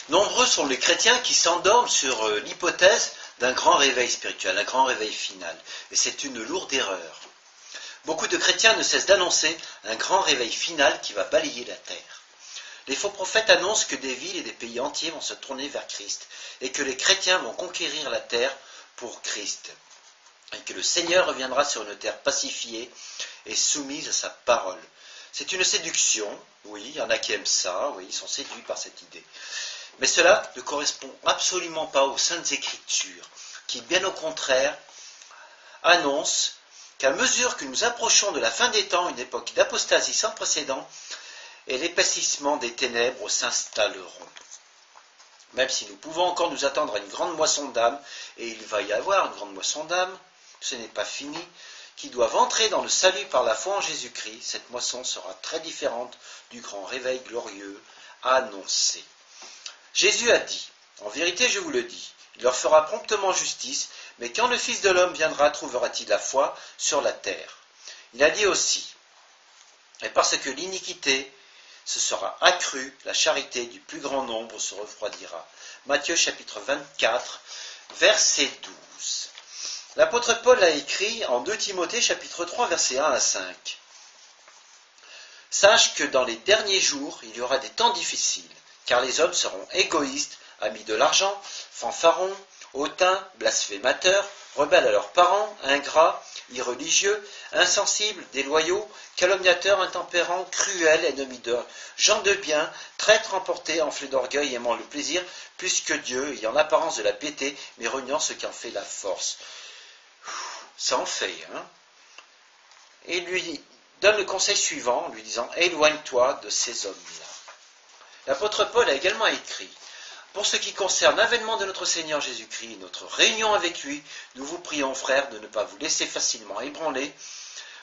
Nombreux sont les chrétiens qui s'endorment sur l'hypothèse d'un grand réveil spirituel, un grand réveil final. Et c'est une lourde erreur. Beaucoup de chrétiens ne cessent d'annoncer un grand réveil final qui va balayer la terre. Les faux prophètes annoncent que des villes et des pays entiers vont se tourner vers Christ et que les chrétiens vont conquérir la terre pour Christ et que le Seigneur reviendra sur une terre pacifiée et soumise à sa parole. C'est une séduction, oui, il y en a qui aiment ça, oui, ils sont séduits par cette idée. Mais cela ne correspond absolument pas aux Saintes Écritures, qui, bien au contraire, annoncent qu'à mesure que nous approchons de la fin des temps, une époque d'apostasie sans précédent, et l'épaississement des ténèbres s'installeront. Même si nous pouvons encore nous attendre à une grande moisson d'âmes, et il va y avoir une grande moisson d'âmes, ce n'est pas fini, qui doivent entrer dans le salut par la foi en Jésus-Christ, cette moisson sera très différente du grand réveil glorieux annoncé. Jésus a dit, en vérité je vous le dis, il leur fera promptement justice, mais quand le Fils de l'homme viendra, trouvera-t-il la foi sur la terre? Il a dit aussi, et parce que l'iniquité se sera accrue, la charité du plus grand nombre se refroidira. Matthieu chapitre 24, verset 12. L'apôtre Paul a écrit en 2 Timothée chapitre 3, versets 1 à 5. Sache que dans les derniers jours, il y aura des temps difficiles, car les hommes seront égoïstes, amis de l'argent, fanfarons, hautains, blasphémateurs, rebelles à leurs parents, ingrats, irreligieux, insensibles, déloyaux, calomniateurs, intempérants, cruels, ennemis de gens de bien, traîtres emportés, enflés d'orgueil, aimant le plaisir plus que Dieu, ayant l'apparence de la piété, mais reniant ce qui en fait la force. Ça en fait, hein. Et il lui donne le conseil suivant, en lui disant « Éloigne-toi de ces hommes-là ». L'apôtre Paul a également écrit « Pour ce qui concerne l'avènement de notre Seigneur Jésus-Christ, notre réunion avec lui, nous vous prions, frères, de ne pas vous laisser facilement ébranler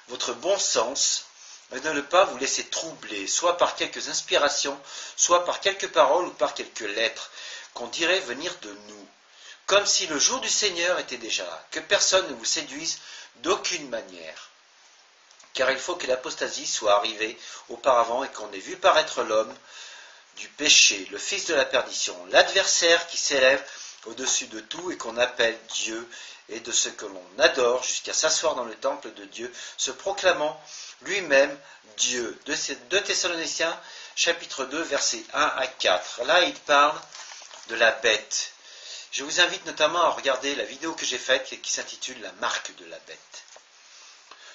votre bon sens, et de ne pas vous laisser troubler, soit par quelques inspirations, soit par quelques paroles ou par quelques lettres, qu'on dirait venir de nous, comme si le jour du Seigneur était déjà là, que personne ne vous séduise d'aucune manière. Car il faut que l'apostasie soit arrivée auparavant et qu'on ait vu paraître l'homme du péché, le fils de la perdition, l'adversaire qui s'élève au-dessus de tout et qu'on appelle Dieu et de ce que l'on adore jusqu'à s'asseoir dans le temple de Dieu, se proclamant lui-même Dieu. 2 Thessaloniciens, chapitre 2, versets 1 à 4. Là, il parle de la bête. Je vous invite notamment à regarder la vidéo que j'ai faite qui s'intitule « La marque de la bête ».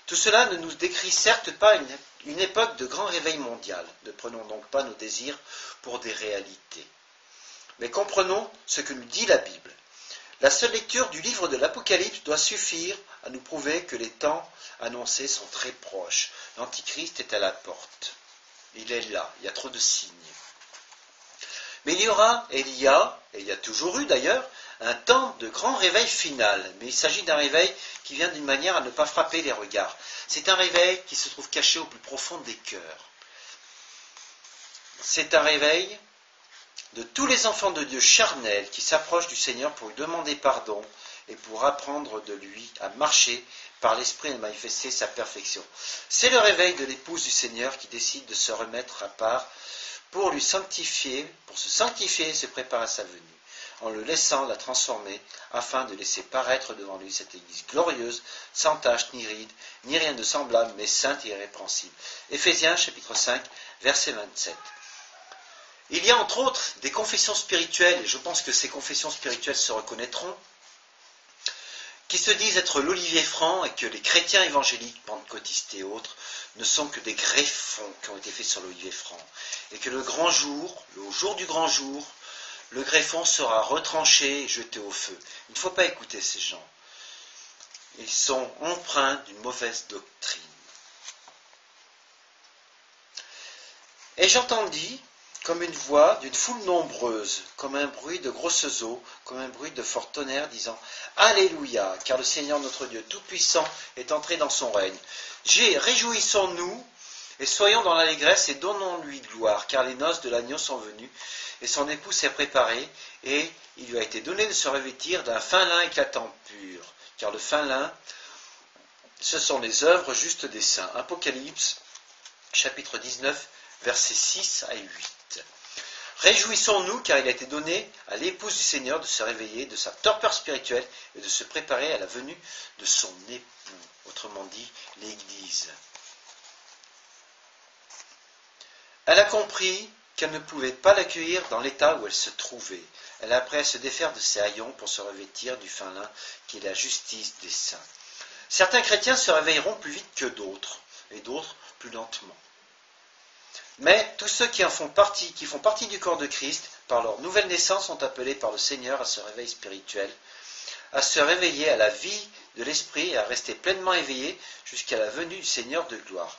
Tout cela ne nous décrit certes pas une époque de grand réveil mondial. Ne prenons donc pas nos désirs pour des réalités. Mais comprenons ce que nous dit la Bible. La seule lecture du livre de l'Apocalypse doit suffire à nous prouver que les temps annoncés sont très proches. L'Antichrist est à la porte. Il est là, il y a trop de signes. Mais il y aura, et il y a toujours eu d'ailleurs, un temps de grand réveil final. Mais il s'agit d'un réveil qui vient d'une manière à ne pas frapper les regards. C'est un réveil qui se trouve caché au plus profond des cœurs. C'est un réveil de tous les enfants de Dieu charnels qui s'approchent du Seigneur pour lui demander pardon et pour apprendre de lui à marcher par l'Esprit et à manifester sa perfection. C'est le réveil de l'épouse du Seigneur qui décide de se remettre à part pour lui sanctifier, pour se sanctifier et se préparer à sa venue, en le laissant la transformer, afin de laisser paraître devant lui cette Église glorieuse, sans tache ni ride, ni rien de semblable, mais sainte et irrépréhensible. Éphésiens chapitre 5, verset 27. Il y a entre autres des confessions spirituelles, et je pense que ces confessions spirituelles se reconnaîtront, qui se disent être l'olivier franc et que les chrétiens évangéliques, pentecôtistes et autres, ne sont que des greffons qui ont été faits sur l'olivier franc. Et que le grand jour, le jour du grand jour, le greffon sera retranché et jeté au feu. Il ne faut pas écouter ces gens. Ils sont empreints d'une mauvaise doctrine. Et j'entendis comme une voix d'une foule nombreuse, comme un bruit de grosses eaux, comme un bruit de fort tonnerre, disant « Alléluia, car le Seigneur notre Dieu Tout-Puissant est entré dans son règne. Réjouissons-nous et soyons dans l'allégresse et donnons-lui gloire, car les noces de l'agneau sont venues, et son époux s'est préparé, et il lui a été donné de se revêtir d'un fin lin éclatant pur, car le fin lin, ce sont les œuvres justes des saints. » Apocalypse, chapitre 19, versets 6 à 8. Réjouissons-nous car il a été donné à l'épouse du Seigneur de se réveiller de sa torpeur spirituelle et de se préparer à la venue de son époux, autrement dit l'Église. Elle a compris qu'elle ne pouvait pas l'accueillir dans l'état où elle se trouvait. Elle a appris à se défaire de ses haillons pour se revêtir du fin lin qui est la justice des saints. Certains chrétiens se réveilleront plus vite que d'autres, et d'autres plus lentement. Mais tous ceux qui font partie du corps de Christ, par leur nouvelle naissance, sont appelés par le Seigneur à ce réveil spirituel, à se réveiller à la vie de l'esprit et à rester pleinement éveillés jusqu'à la venue du Seigneur de gloire.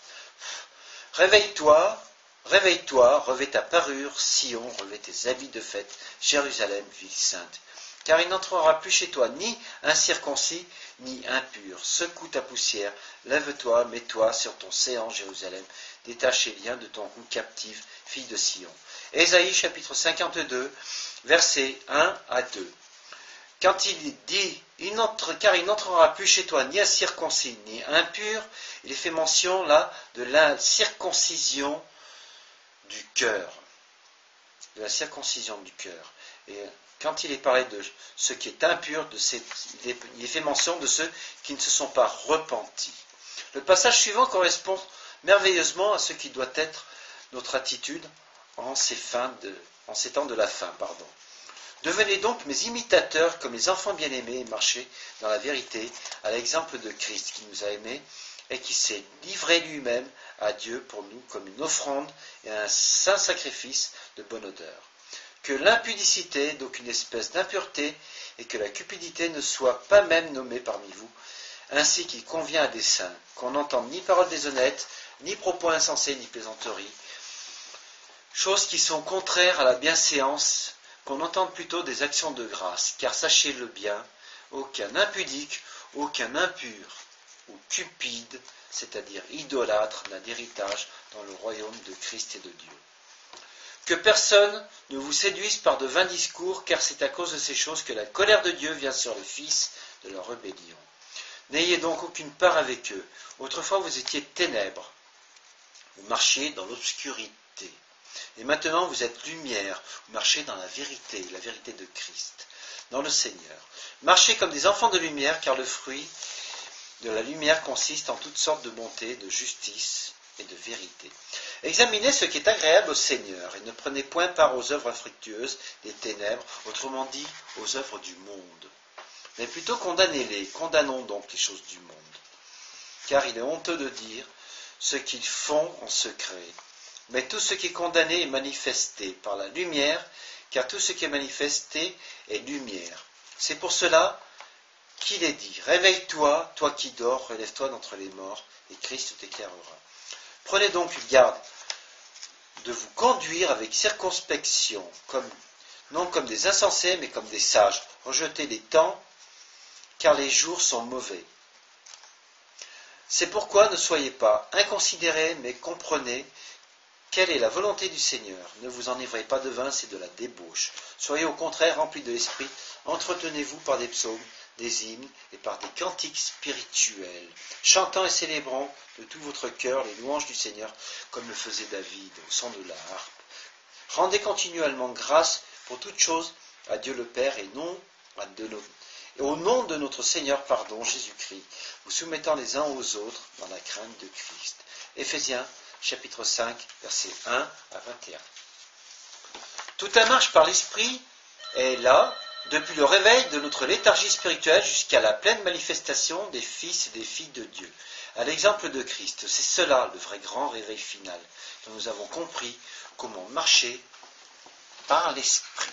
Réveille-toi, réveille-toi, revêt ta parure, Sion, revêt tes habits de fête, Jérusalem, ville sainte. Car il n'entrera plus chez toi ni incirconcis, ni impur. Secoue ta poussière, lève-toi, mets-toi sur ton séant, Jérusalem, détache les liens de ton cou captive, fille de Sion. Ésaïe chapitre 52, versets 1 à 2. Quand il dit « car il n'entrera plus chez toi ni incirconcis, ni impur », il est fait mention là de la circoncision du cœur. De la circoncision du cœur. Et quand il est parlé de ce qui est impur, il est fait mention de ceux qui ne se sont pas repentis. Le passage suivant correspond merveilleusement à ce qui doit être notre attitude en ces temps de la fin. Devenez donc mes imitateurs comme les enfants bien-aimés et marchez dans la vérité à l'exemple de Christ qui nous a aimés et qui s'est livré lui-même à Dieu pour nous comme une offrande et un saint sacrifice de bonne odeur. Que l'impudicité, donc une espèce d'impureté, et que la cupidité ne soient pas même nommées parmi vous, ainsi qu'il convient à des saints, qu'on n'entende ni paroles déshonnêtes, ni propos insensés, ni plaisanteries, choses qui sont contraires à la bienséance, qu'on entende plutôt des actions de grâce, car sachez-le bien, aucun impudique, aucun impur, ou cupide, c'est-à-dire idolâtre, n'a d'héritage dans le royaume de Christ et de Dieu. Que personne ne vous séduise par de vains discours, car c'est à cause de ces choses que la colère de Dieu vient sur les fils de leur rébellion. N'ayez donc aucune part avec eux. Autrefois vous étiez ténèbres, vous marchiez dans l'obscurité. Et maintenant vous êtes lumière, vous marchez dans la vérité de Christ, dans le Seigneur. Marchez comme des enfants de lumière, car le fruit de la lumière consiste en toutes sortes de bonté, de justice et de vérité. Examinez ce qui est agréable au Seigneur, et ne prenez point part aux œuvres infructueuses des ténèbres, autrement dit aux œuvres du monde. Mais plutôt condamnez-les, condamnons donc les choses du monde. Car il est honteux de dire ce qu'ils font en secret. Mais tout ce qui est condamné est manifesté par la lumière, car tout ce qui est manifesté est lumière. C'est pour cela qu'il est dit, réveille-toi, toi qui dors, relève-toi d'entre les morts, et Christ t'éclairera. Prenez donc garde de vous conduire avec circonspection, non comme des insensés, mais comme des sages. Rejetez les temps, car les jours sont mauvais. C'est pourquoi ne soyez pas inconsidérés, mais comprenez quelle est la volonté du Seigneur. Ne vous enivrez pas de vin, c'est de la débauche. Soyez au contraire remplis de l'esprit, entretenez-vous par des psaumes, des hymnes et par des cantiques spirituels, chantant et célébrant de tout votre cœur les louanges du Seigneur, comme le faisait David au son de la harpe. Rendez continuellement grâce pour toutes choses à Dieu le Père et au nom de notre Seigneur, Jésus-Christ, vous soumettant les uns aux autres dans la crainte de Christ. Éphésiens chapitre 5, versets 1 à 21. Toute la marche par l'Esprit est là, depuis le réveil de notre léthargie spirituelle jusqu'à la pleine manifestation des fils et des filles de Dieu, à l'exemple de Christ. C'est cela le vrai grand réveil final, dont nous avons compris comment marcher par l'Esprit.